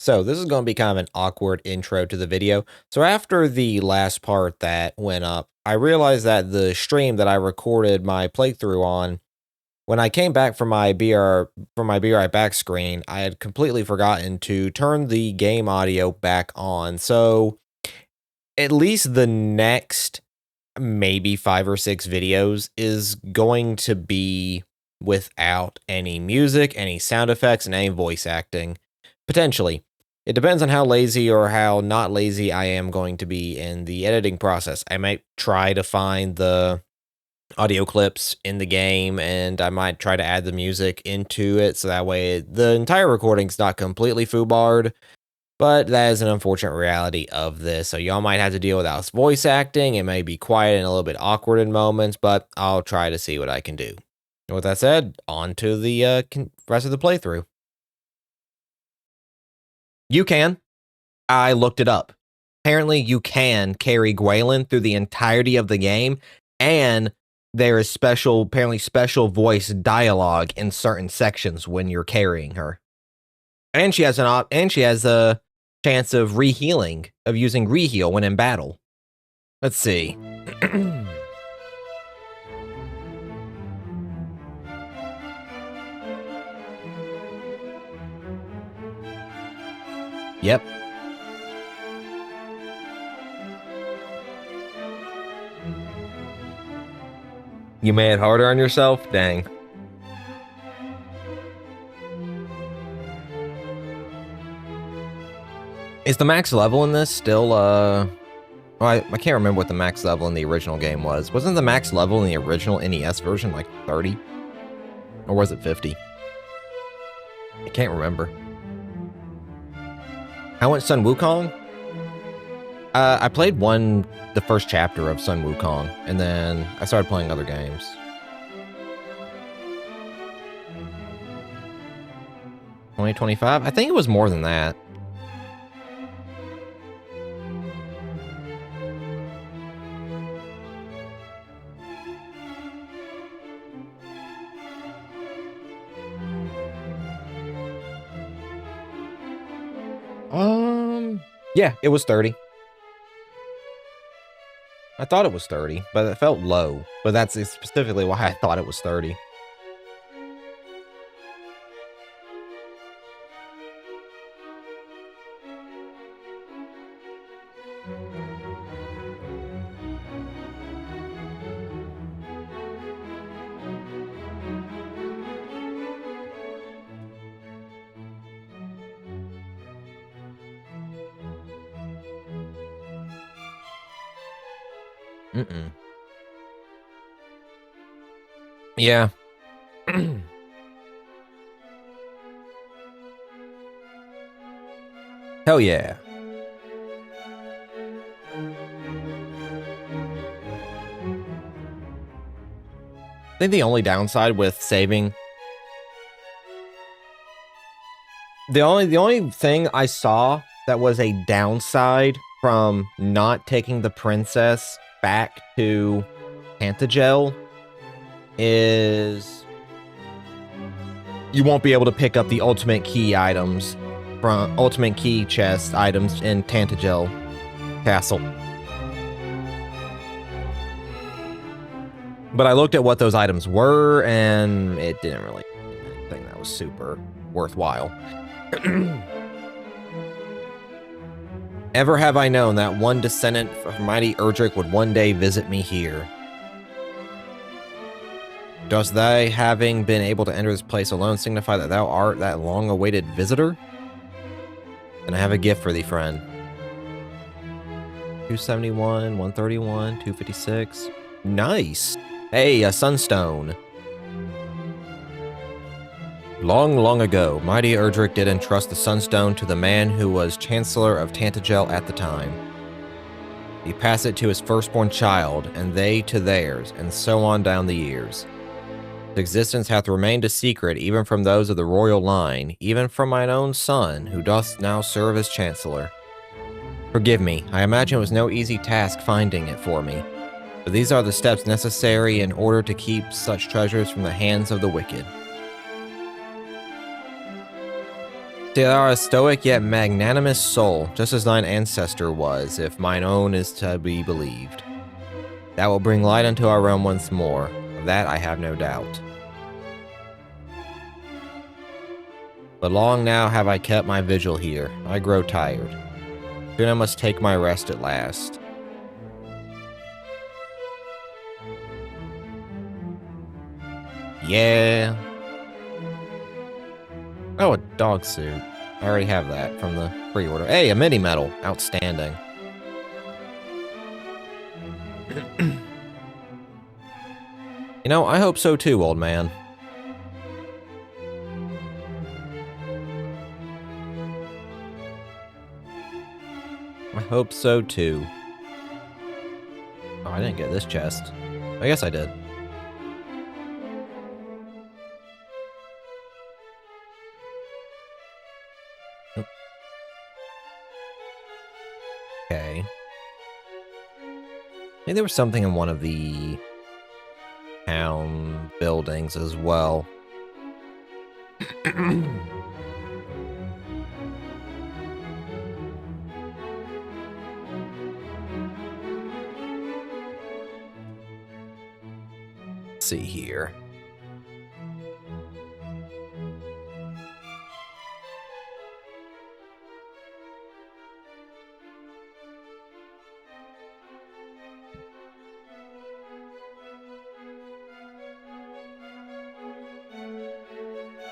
So this is going to be kind of an awkward intro to the video. So after the last part that went up, I realized that the stream that I recorded my playthrough on, when I came back from my Be Right Back screen, I had completely forgotten to turn the game audio back on. So at least the next maybe 5 or 6 videos is going to be without any music, any sound effects, and any voice acting. Potentially. It depends on how lazy or how not lazy I am going to be in the editing process. I might try to find the audio clips in the game, and I might try to add the music into it, so that way the entire recording's not completely FUBAR'd, but that is an unfortunate reality of this. So y'all might have to deal with us voice acting. It may be quiet and a little bit awkward in moments, but I'll try to see what I can do. And with that said, on to the rest of the playthrough. You can. I looked it up. Apparently, you can carry Gwaylin through the entirety of the game, and there is apparently special voice dialogue in certain sections when you're carrying her. And she has a chance of rehealing, of using reheal when in battle. Let's see. Yep. You made it harder on yourself? Dang. Is the max level in this still, well, I can't remember what the max level in the original game was. Wasn't the max level in the original NES version like 30? Or was it 50? I can't remember. How went Sun Wukong? I played the first chapter of Sun Wukong, and then I started playing other games. $20.25? I think it was more than that. Yeah, it was 30. I thought it was 30, but it felt low. But that's specifically why I thought it was 30. Yeah. Hell yeah. I think the only downside with saving... The only thing I saw that was a downside from not taking the princess back to Tantagel is you won't be able to pick up the ultimate key items from ultimate key chest items in Tantagel Castle. But I looked at what those items were, and it didn't really do anything that was super worthwhile. Ever have I known that one descendant of mighty Erdrick would one day visit me here. Does thy having been able to enter this place alone signify that thou art that long-awaited visitor? Then I have a gift for thee, friend. 271, 131, 256. Nice! Hey, a sunstone. Long, long ago, mighty Erdrick did entrust the Sunstone to the man who was Chancellor of Tantagel at the time. He passed it to his firstborn child, and they to theirs, and so on down the years. Its existence hath remained a secret even from those of the royal line, even from mine own son, who doth now serve as Chancellor. Forgive me, I imagine it was no easy task finding it for me, but these are the steps necessary in order to keep such treasures from the hands of the wicked. They are a stoic yet magnanimous soul, just as thine ancestor was, if mine own is to be believed. That will bring light unto our realm once more. Of that I have no doubt. But long now have I kept my vigil here. I grow tired. Soon I must take my rest at last. Yeah. Oh, a dog suit. I already have that from the pre-order. Hey, a mini medal. Outstanding. You know, I hope so too, old man. I hope so too. Oh, I didn't get this chest. I guess I did. Okay. I think there was something in one of the town buildings as well. Let's see here.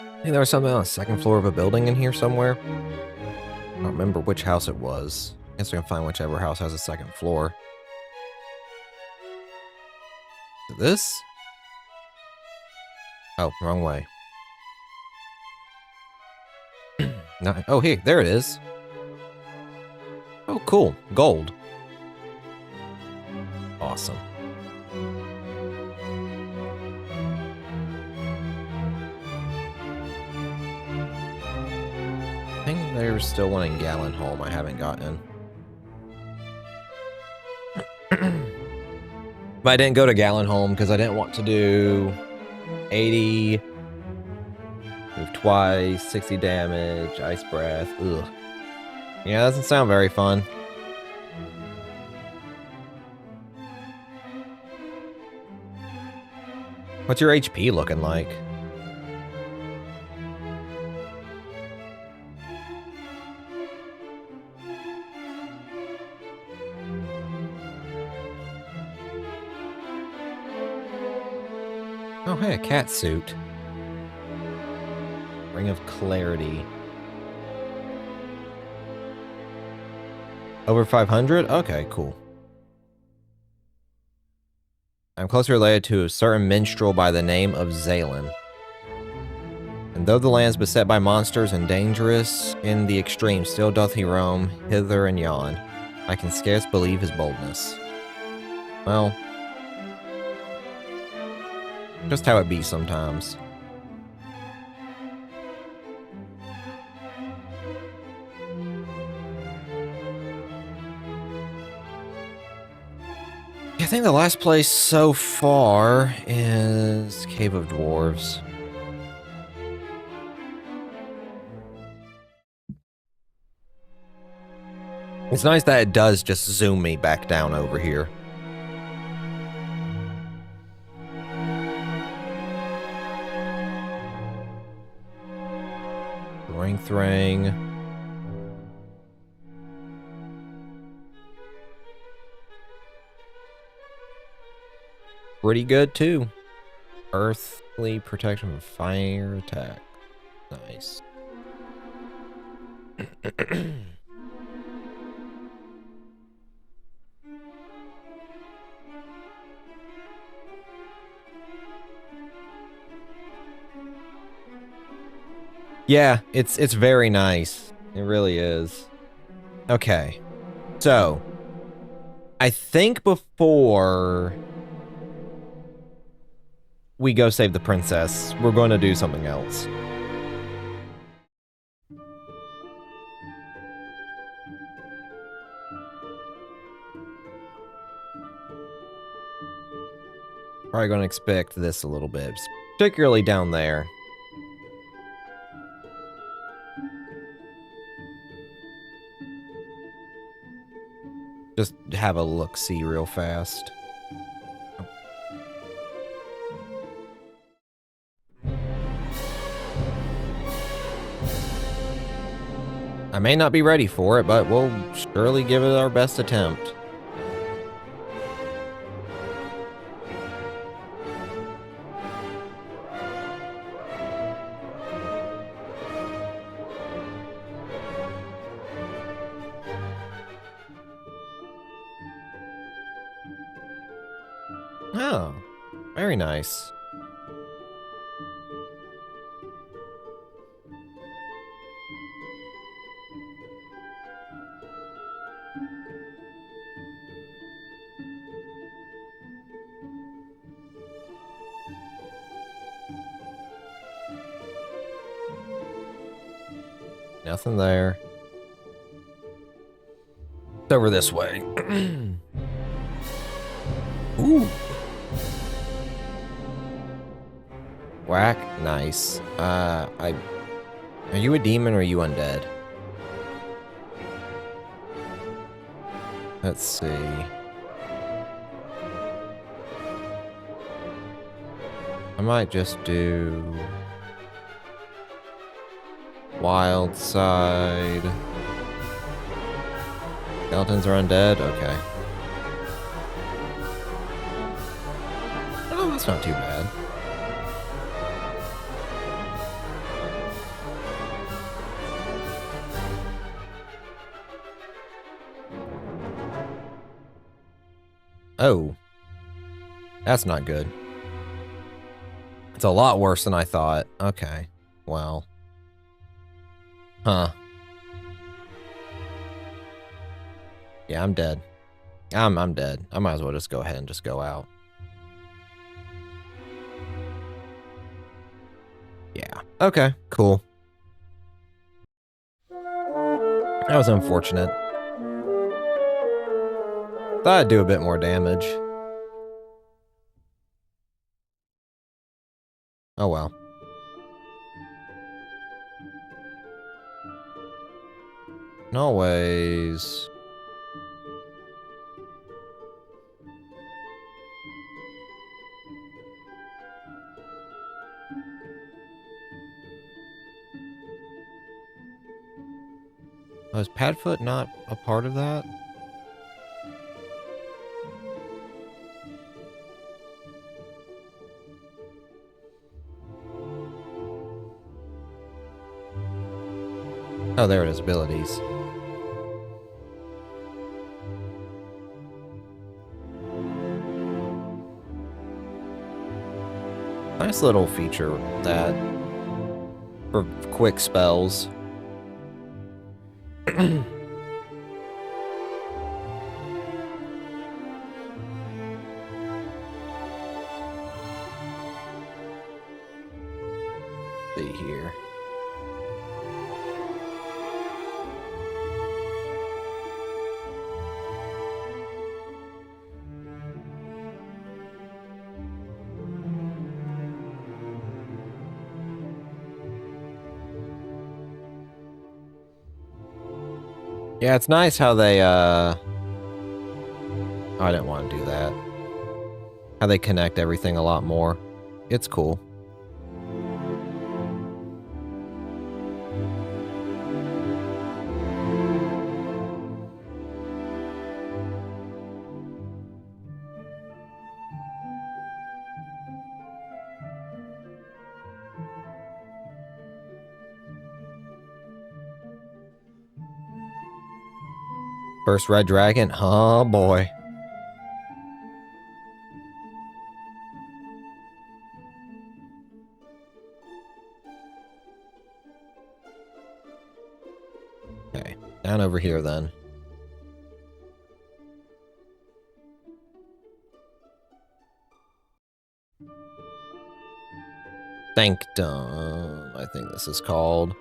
I think there was something on the second floor of a building in here somewhere. I don't remember which house it was. I guess we can find whichever house has a second floor. Is it this? Oh, wrong way. No, oh, hey, there it is. Oh, cool. Gold. Awesome. I think there's still one in Gallenholm I haven't gotten. But I didn't go to Gallenholm because I didn't want to do 80, move twice, 60 damage, ice breath. Ugh. Yeah, that doesn't sound very fun. What's your HP looking like? Oh, hey, a cat suit. Ring of Clarity. Over 500? Okay, cool. I'm closely related to a certain minstrel by the name of Zalen. And though the land is beset by monsters and dangerous in the extreme, still doth he roam hither and yon. I can scarce believe his boldness. Well, just how it be sometimes. I think the last place so far is Cave of Dwarves. It's nice that it does just zoom me back down over here. Strength ring. Pretty good too. Earthly protection from fire attack. Nice. Yeah, it's very nice. It really is. Okay. So, I think before we go save the princess, we're going to do something else. Probably going to expect this a little bit, particularly down there. Just have a look-see real fast. I may not be ready for it, but we'll surely give it our best attempt. Oh, very nice. Nothing there. It's over this way. Ooh. Whack. Nice. Are you a demon or are you undead? Let's see. I might just do wild side. Skeletons are undead? Okay. Oh, that's not too bad. Oh. That's not good. It's a lot worse than I thought. Okay. Well. Huh. Yeah, I'm dead. I'm dead. I might as well just go ahead and just go out. Yeah. Okay, cool. That was unfortunate. Thought I'd do a bit more damage. Oh well. No ways. Was Padfoot not a part of that? Oh, there it is, abilities. Nice little feature that for quick spells. See here. Yeah, it's nice how they, oh, I didn't want to do that. How they connect everything a lot more. It's cool. First red dragon? Oh boy. Okay, down over here then. Sanctum, I think this is called.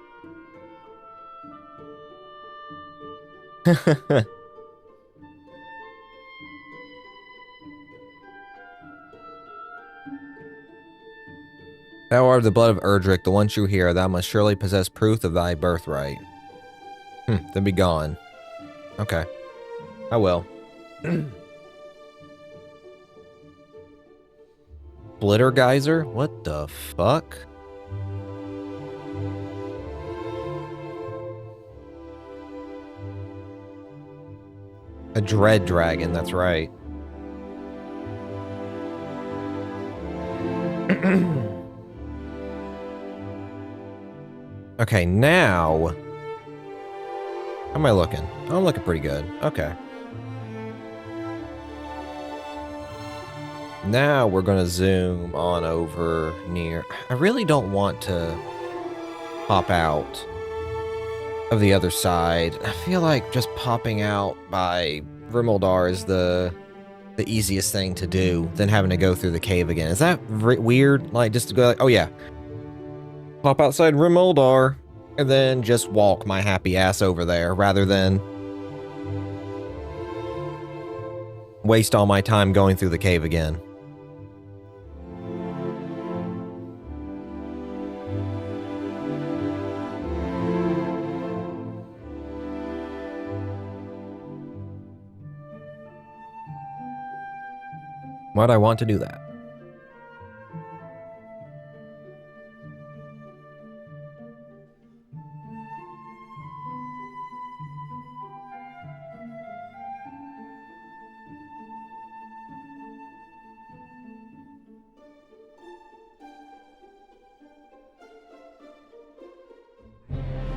Thou art the blood of Erdrick, the one true hero. Thou must surely possess proof of thy birthright. Then be gone. Okay. I will. Splitter geyser? What the fuck? A dread dragon, that's right. Okay, now... How am I looking? Oh, I'm looking pretty good. Okay. Now we're gonna zoom on over near... I really don't want to pop out of the other side. I feel like just popping out by Rimuldar is the easiest thing to do than having to go through the cave again. Is that weird? Like, just to go like, oh yeah. Pop outside Rimuldar, and then just walk my happy ass over there, rather than waste all my time going through the cave again. Why'd I want to do that?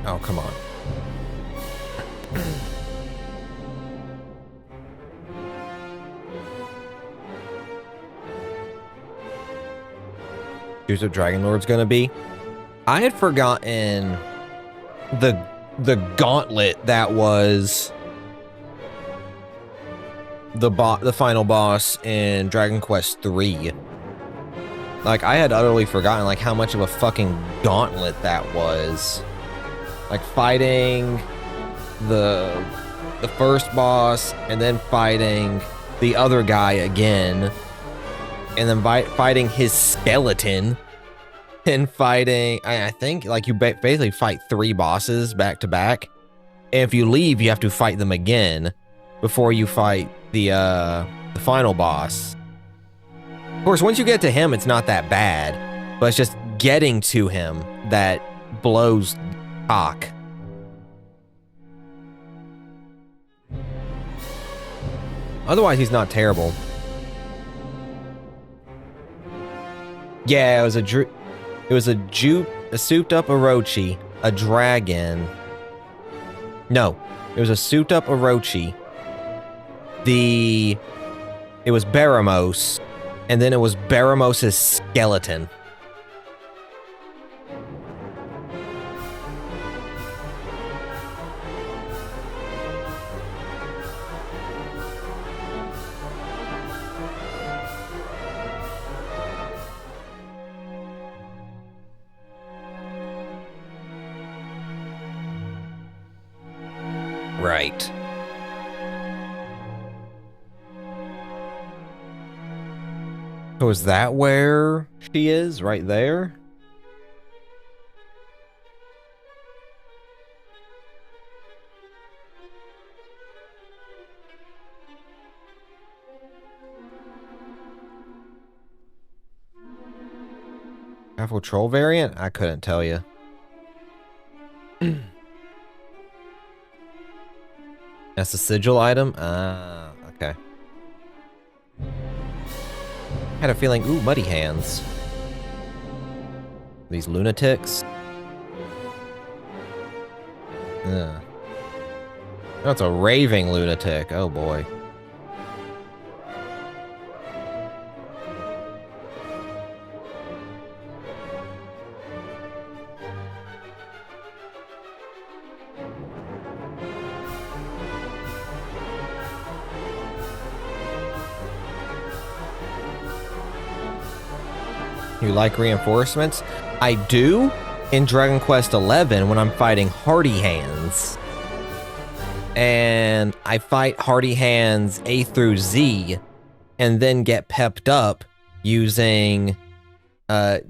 Oh, come on. Here's what Dragon Lord's gonna be. I had forgotten the gauntlet that was the final boss in Dragon Quest III. Like, I had utterly forgotten like how much of a fucking gauntlet that was. Like fighting the first boss and then fighting the other guy again. And then fighting his skeleton, and fighting, I think, like, you basically fight 3 bosses back to back. And if you leave, you have to fight them again before you fight the final boss. Of course, once you get to him, it's not that bad, but it's just getting to him that blows cock. Otherwise, he's not terrible. Yeah, it was a souped up Orochi, a dragon. No, it was a souped up Orochi. It was Baramos, and then it was Baramos' skeleton. Right. So is that where she is? Right there? Powerful troll variant? I couldn't tell you. That's a sigil item? Ah, okay. Had a feeling, ooh, muddy hands. These lunatics. That's a raving lunatic, oh boy. You like reinforcements? I do in Dragon Quest XI when I'm fighting Hardy Hands. And I fight Hardy Hands A through Z and then get pepped up using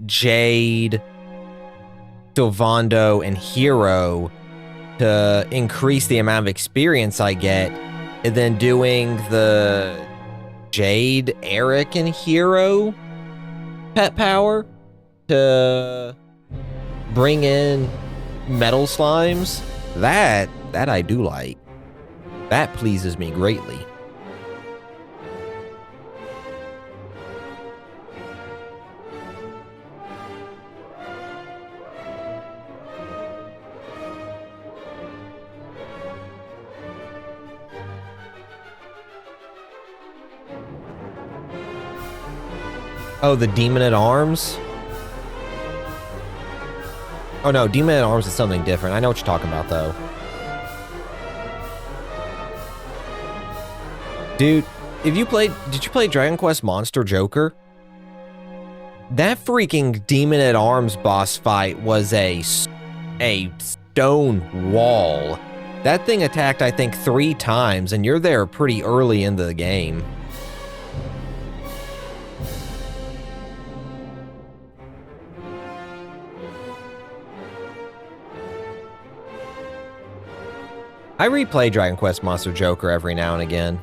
Jade, Sylvando, and Hero to increase the amount of experience I get and then doing the Jade, Eric, and Hero pet power to bring in metal slimes, that I do like. That pleases me greatly. Oh, the Demon at Arms? Oh no, Demon at Arms is something different. I know what you're talking about, though. Dude, did you play Dragon Quest Monster Joker? That freaking Demon at Arms boss fight was a stone wall. That thing attacked, I think, 3 times, and you're there pretty early into the game. I replay Dragon Quest Monster Joker every now and again.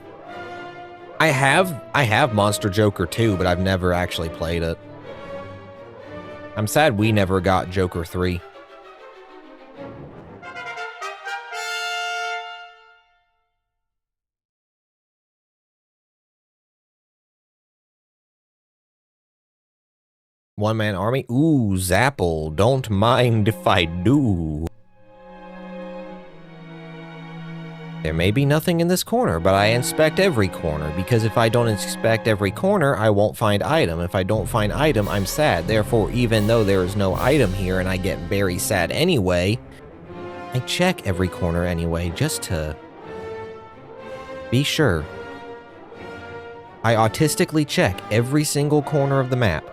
I have Monster Joker 2, but I've never actually played it. I'm sad we never got Joker 3. One-man army? Ooh, Zapple. Don't mind if I do. There may be nothing in this corner, but I inspect every corner, because if I don't inspect every corner, I won't find item. If I don't find item, I'm sad. Therefore, even though there is no item here and I get very sad anyway, I check every corner anyway, just to be sure. I autistically check every single corner of the map.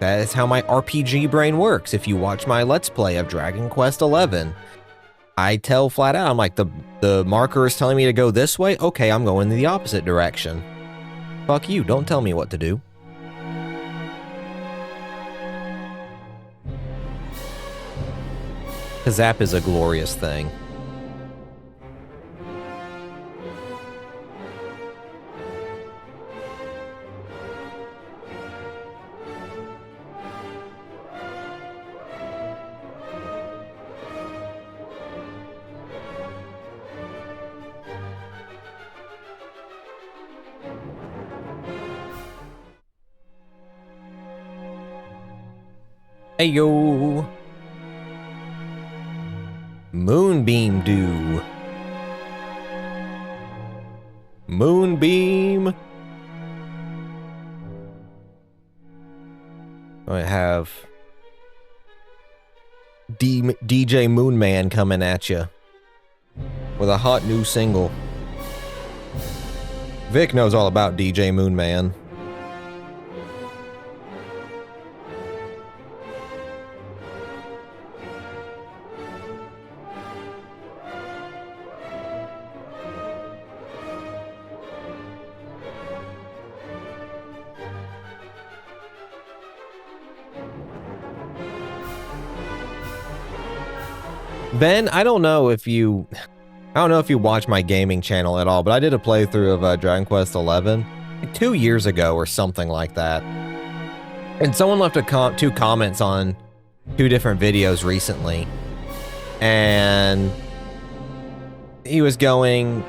That is how my RPG brain works. If you watch my Let's Play of Dragon Quest XI, I tell flat out, I'm like, the marker is telling me to go this way? Okay, I'm going in the opposite direction. Fuck you, don't tell me what to do. Because Zap is a glorious thing. Hey yo! Moonbeam Dew. Moonbeam. I have DJ Moonman coming at you with a hot new single. Vic knows all about DJ Moonman. Ben, I don't know if you watch my gaming channel at all, but I did a playthrough of Dragon Quest XI like 2 years ago or something like that. And someone left 2 comments on 2 different videos recently. And he was going,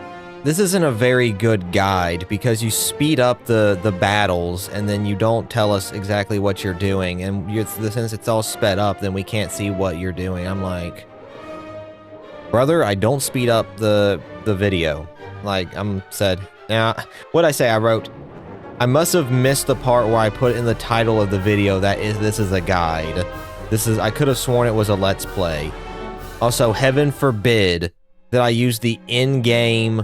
this isn't a very good guide because you speed up the battles and then you don't tell us exactly what you're doing. And since it's all sped up, then we can't see what you're doing. I'm like, brother, I don't speed up the video. Like, said, now, what'd I say? I wrote, I must have missed the part where I put in the title of the video that this is a guide. I could have sworn it was a Let's Play. Also, heaven forbid that I use the in-game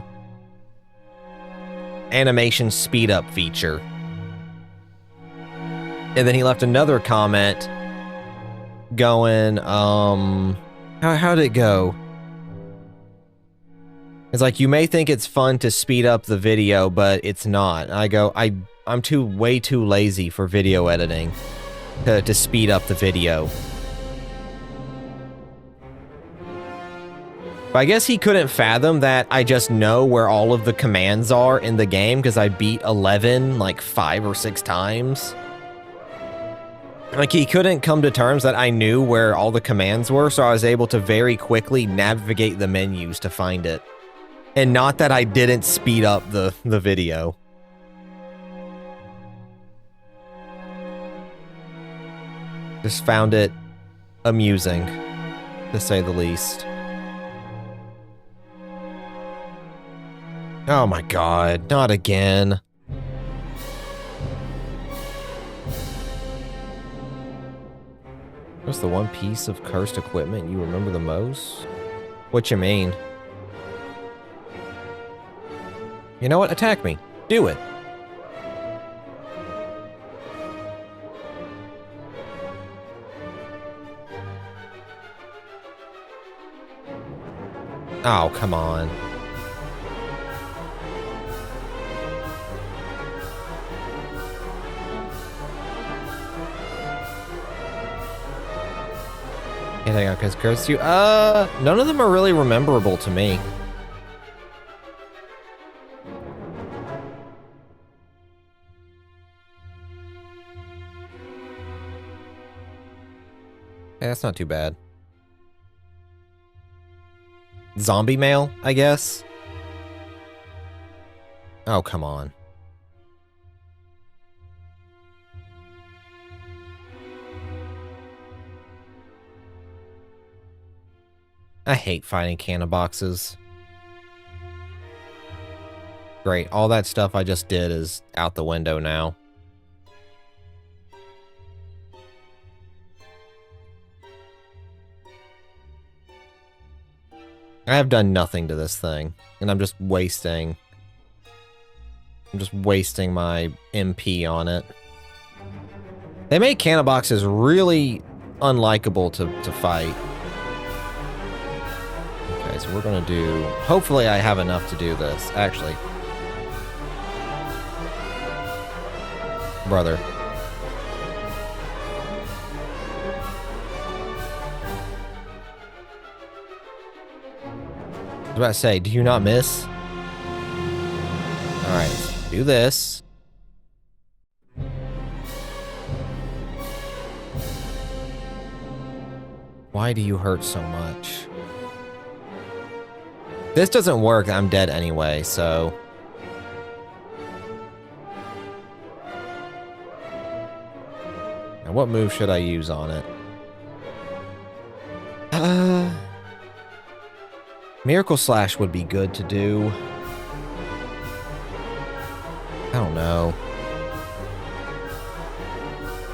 animation speed up feature. And then he left another comment going, how'd it go? It's like, you may think it's fun to speed up the video, but it's not. I go, I'm way too lazy for video editing to speed up the video. But I guess he couldn't fathom that I just know where all of the commands are in the game because I beat 11 like 5 or 6 times. Like, he couldn't come to terms that I knew where all the commands were, so I was able to very quickly navigate the menus to find it. And not that I didn't speed up the video. Just found it amusing, to say the least. Oh my god, not again. What's the one piece of cursed equipment you remember the most? What you mean? You know what? Attack me. Do it. Oh, come on. Can't hang out because cursed you. None of them are really memorable to me. Yeah, that's not too bad. Zombie mail, I guess? Oh, come on. I hate finding cannon boxes. Great, all that stuff I just did is out the window now. I have done nothing to this thing, and I'm just wasting my MP on it. They made cannon boxes really unlikable to fight. Okay, so we're gonna do... Hopefully I have enough to do this, actually. Brother. I was about to say, do you not miss? Alright, let's do this. Why do you hurt so much? This doesn't work, I'm dead anyway, so... Now what move should I use on it? Miracle Slash would be good to do. I don't know.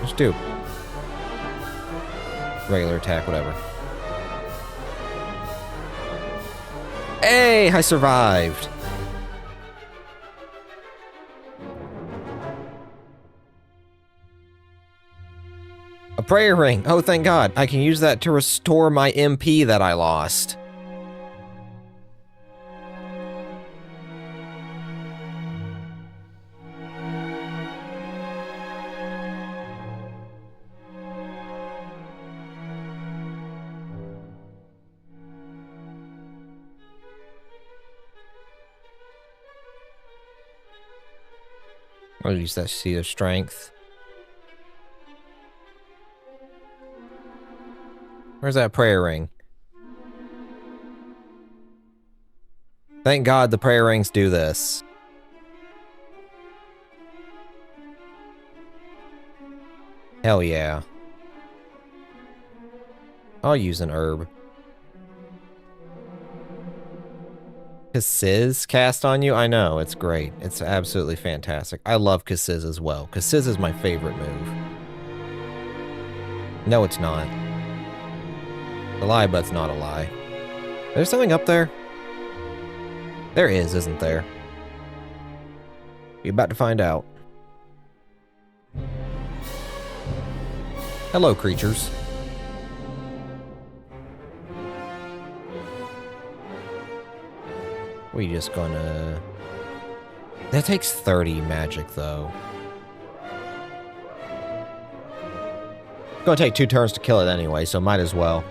Just do regular attack, whatever. Hey, I survived. A prayer ring. Oh, thank God. I can use that to restore my MP that I lost. I'll use that Seed of Strength. Where's that prayer ring? Thank God the prayer rings do this. Hell yeah. I'll use an herb. Kasiz cast on you? I know, it's great. It's absolutely fantastic. I love Kasiz as well. Kasiz is my favorite move. No, it's not. A lie, but it's not a lie. There's something up there? There is, isn't there? You're about to find out. Hello, creatures. We just gonna... That takes 30 magic, though. It's gonna take 2 turns to kill it anyway, so might as well.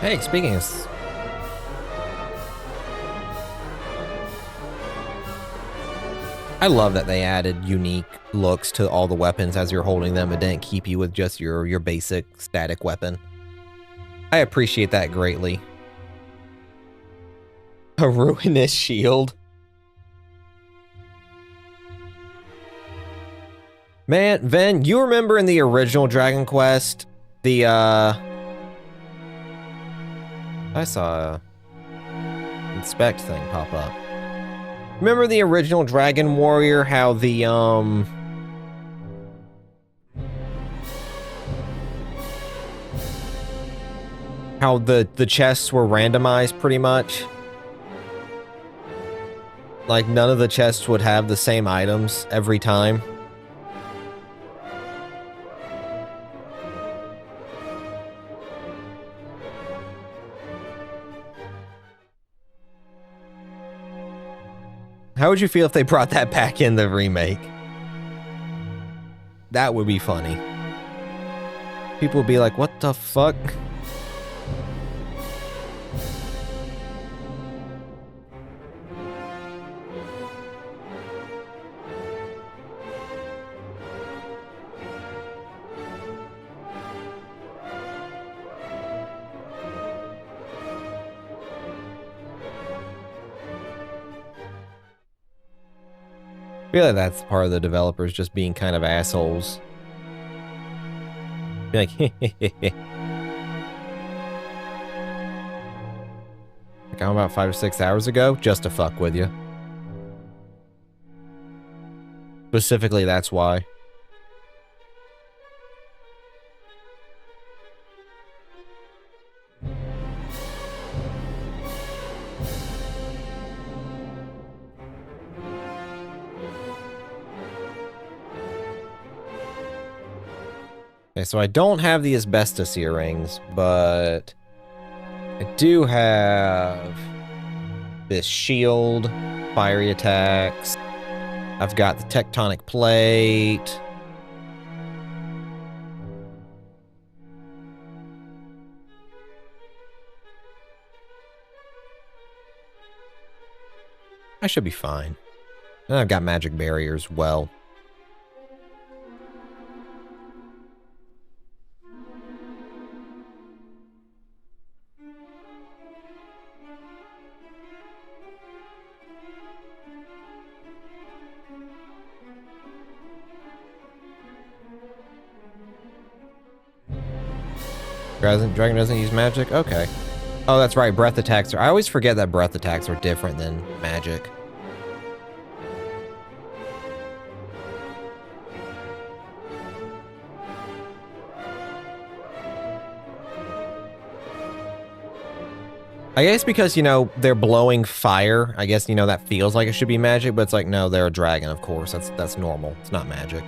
Hey, speaking of... I love that they added unique looks to all the weapons as you're holding them. It didn't keep you with just your basic static weapon. I appreciate that greatly. A ruinous shield. Man, Ven, you remember in the original Dragon Quest, the, I saw a inspect thing pop up. Remember the original Dragon Warrior, how the, how the chests were randomized pretty much? Like, none of the chests would have the same items every time. How would you feel if they brought that back in the remake? That would be funny. People would be like, what the fuck? I feel like that's part of the developers just being kind of assholes. Be like, like I'm about 5 or 6 hours ago, just to fuck with you. Specifically, that's why. Okay, so I don't have the asbestos earrings, but I do have this shield, fiery attacks. I've got the tectonic plate. I should be fine. And I've got magic barriers well. Dragon doesn't use magic? Okay. Oh, that's right. Breath attacks are... I always forget that breath attacks are different than magic. I guess because, you know, they're blowing fire. I guess, you know, that feels like it should be magic, but it's like, no, they're a dragon, of course. That's normal. It's not magic.